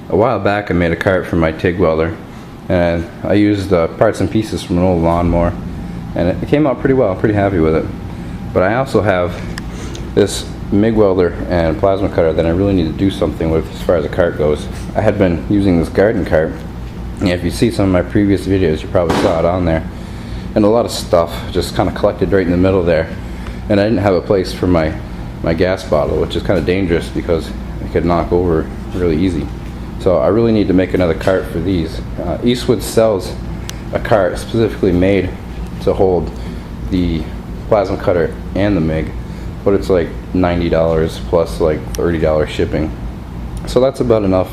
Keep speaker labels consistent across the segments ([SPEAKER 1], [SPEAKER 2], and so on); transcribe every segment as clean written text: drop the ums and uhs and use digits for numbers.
[SPEAKER 1] A while back I made a cart for my TIG welder, and I used parts and pieces from an old lawnmower, and it came out pretty well. I'm pretty happy with it. But I also have this MIG welder and plasma cutter that I really need to do something with as far as a cart goes. I had been using this garden cart, and if you see some of my previous videos you probably saw it on there, and a lot of stuff just kind of collected right in the middle there, and I didn't have a place for my gas bottle, which is kind of dangerous because it could knock over really easy. So I really need to make another cart for these. Eastwood sells a cart specifically made to hold the plasma cutter and the MIG, but it's like $90 plus like $30 shipping. So that's about enough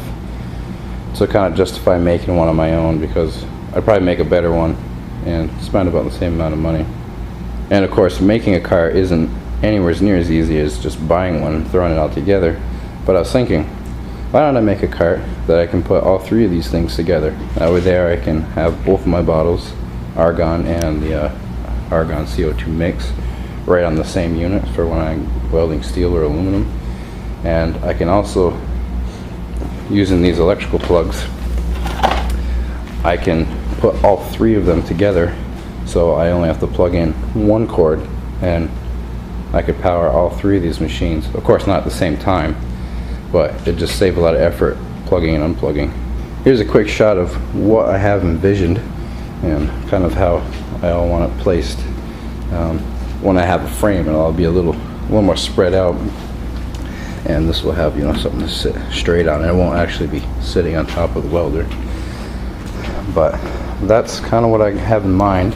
[SPEAKER 1] to kind of justify making one on my own, because I'd probably make a better one and spend about the same amount of money. And of course, making a cart isn't anywhere near as easy as just buying one and throwing it all together. But I was thinking, why don't I make a cart that I can put all three of these things together? That way there I can have both of my bottles, argon and the argon CO2 mix, right on the same unit for when I'm welding steel or aluminum. And I can also, using these electrical plugs, I can put all three of them together, so I only have to plug in one cord and I could power all three of these machines. Of course not at the same time, but it just saves a lot of effort plugging and unplugging. Here's a quick shot of what I have envisioned and kind of how I all want it placed. When I have a frame, it'll all be a little more spread out, and this will have, you know, something to sit straight on. It won't actually be sitting on top of the welder. But that's kind of what I have in mind.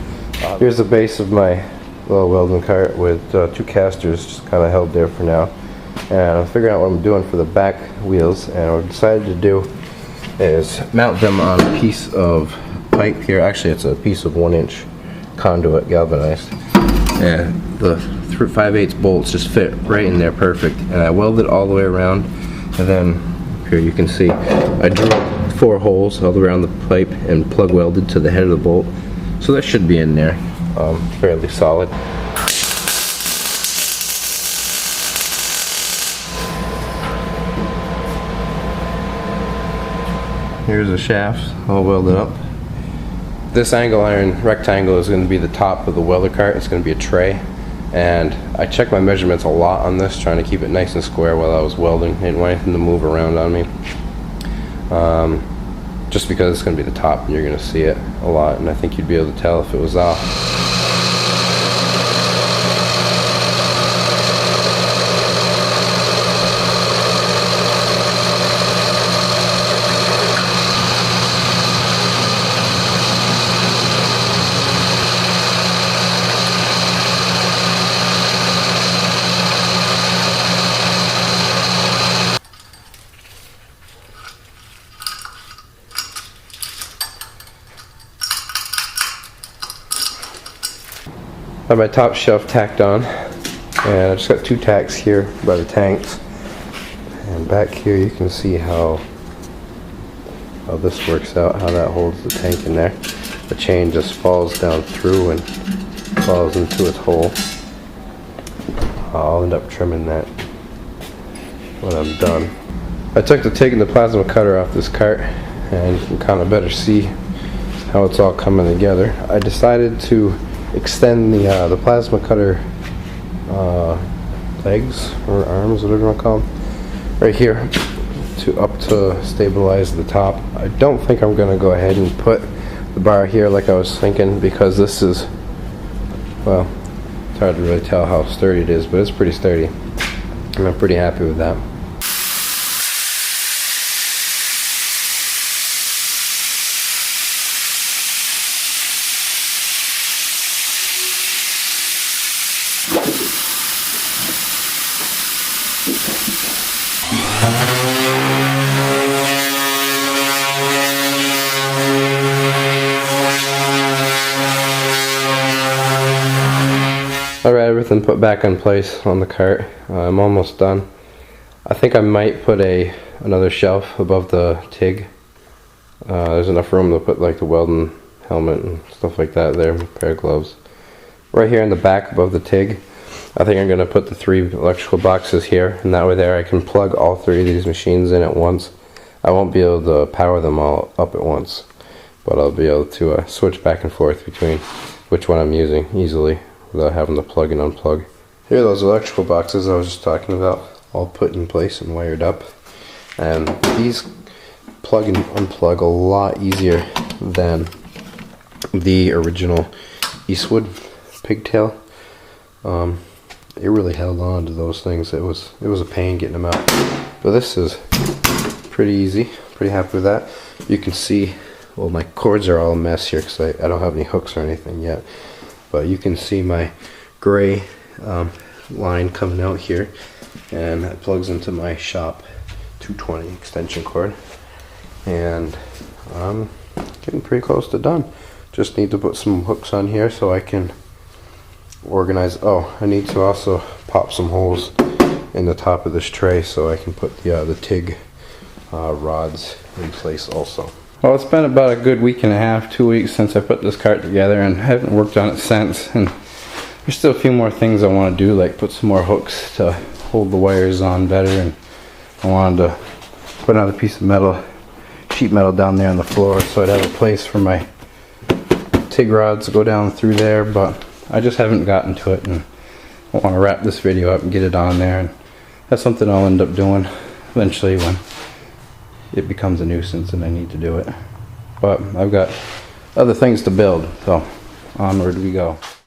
[SPEAKER 1] Here's the base of my little welding cart with two casters just kind of held there for now. And I'm figuring out what I'm doing for the back wheels, and what I decided to do is mount them on a piece of pipe here. Actually, it's a piece of 1-inch conduit galvanized, and the 5/8 bolts just fit right in there perfect. And I welded all the way around, and then here you can see I drilled 4 holes all around the pipe and plug welded to the head of the bolt, so that should be in there fairly solid. Here's the shafts all welded up. This angle iron rectangle is going to be the top of the welder cart. It's going to be a tray, and I checked my measurements a lot on this, trying to keep it nice and square while I was welding. I didn't want anything to move around on me, just because it's going to be the top and you're going to see it a lot, and I think you'd be able to tell if it was off. I have my top shelf tacked on, and I just got 2 tacks here by the tanks, and back here you can see how this works out, how that holds the tank in there. The chain just falls down through and falls into its hole. I'll end up trimming that when I'm done. I took the TIG and the plasma cutter off this cart, and you can kind of better see how it's all coming together. I decided to extend the plasma cutter legs or arms, whatever you want to call them, right here up to stabilize the top. I don't think I'm going to go ahead and put the bar here like I was thinking, because this is, well, it's hard to really tell how sturdy it is, but it's pretty sturdy, and I'm pretty happy with that. Alright, everything put back in place on the cart. I'm almost done. I think I might put another shelf above the TIG. There's enough room to put like the welding helmet and stuff like that there, a pair of gloves. Right here in the back above the TIG, I think I'm going to put the 3 electrical boxes here, and that way there I can plug all 3 of these machines in at once.
[SPEAKER 2] I won't be able to power them all up at once, but I'll be able to switch back and forth between which one I'm using easily without having to plug and unplug. Here are those electrical boxes I was just talking about, all put in place and wired up. And these plug and unplug a lot easier than the original Eastwood pigtail. It really held on to those things. It was a pain getting them out. But this is pretty easy. Pretty happy with that. You can see, well, my cords are all a mess here because I don't have any hooks or anything yet. But you can see my gray line coming out here, and that plugs into my shop 220 extension cord. And I'm getting pretty close to done. Just need to put some hooks on here so I can organize. Oh, I need to also pop some holes in the top of this tray so I can put the TIG rods in place also.
[SPEAKER 1] Well, it's been about a good week and a half, 2 weeks since I put this cart together, and I haven't worked on it since. And there's still a few more things I want to do, like put some more hooks to hold the wires on better, and I wanted to put another piece of metal, sheet metal down there on the floor so I'd have a place for my TIG rods to go down through there, but I just haven't gotten to it, and I want to wrap this video up and get it on there, and that's something I'll end up doing eventually when it becomes a nuisance and I need to do it. But I've got other things to build, so onward we go.